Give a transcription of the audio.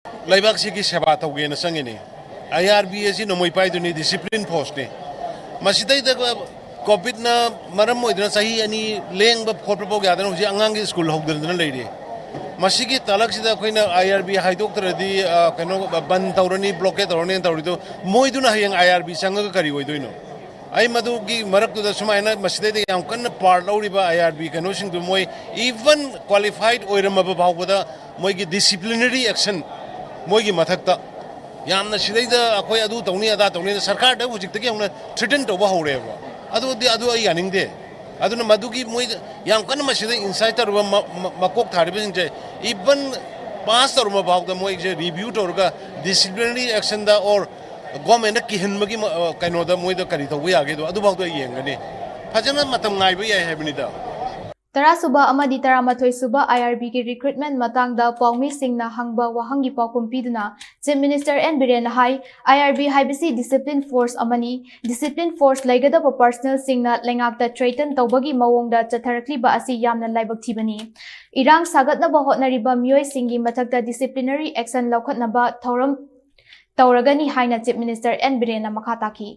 लेबाक की सेवा तौगेन चंगने IRB असी नमोई पाइदुनी डिसिप्लिन फोर्स ने मसिदै कोविड ना मरम होइदना सही अनि लेंग खोटपो यादन हुजी अंगांग स्कूल होगदन लेरे मसिगी तलक सिदा अखोइना IRB हाइदोक्तरदी कनो बंद तौरनी ब्लॉकेट तौरनी तौरिदो मोइदुना हयंग IRB संग करी होइदोइनो आई मधुगी मरक्तुदा सुमाइना मसिदै याम कन्न पार्ट लौरिबा IRB कनो सिंदु मोइ इवन क्वालिफाइड ओइरमबा भावबदा मोइगी डिसिप्लिनरी एक्शन मोइगी मथक्ता यामना सिदैदा अखोइ अदु तौनी अदा तौनी सरकार दा हुजिक्तगी हमना थ्रेटन तौबा हौरेबा अदु आई यानिंगदे अदुना मधुगी मोइ याम कन्न मसिदै इनसाइट तौरबा मकोक थारिबसिंजे इवन पास तौरबा भावदा मोइजे रिव्यू तौरगा डिसिप्लिनरी एक्शन दा और गवर्नमेंट की हिनमगी कनोदा मोइदा करी तौबा यागेदो अदु भावदा येंगनी फजना मतम ngaइबा याय हैबनिदा तरासुबा अमदी तरामाथोई सुबा IRB की रिक्रूटमेंट मतंगदा पौमी सिंगना हंगबा वहंगी पाकुम पीदुना चीफ मिनिस्टर एन बिरेन हाई IRB हाइबसी डिसिप्लिन फोर्स अमनी डिसिप्लिन फोर्स लेगदब पर्सनल सिंगना लेंगाकता ट्रेटन तौबगी मवोंगदा चथरक्लिबा असि यामना लाइबक थिबनी इरांग सागतनबा होटनरिबा मियोय सिंगी मथक्ता डिसिप्लिनरी एक्शन लौखतनबा थौरम तौरगनी हाइना चीफ मिनिस्टर एन बिरेन मखा ताकी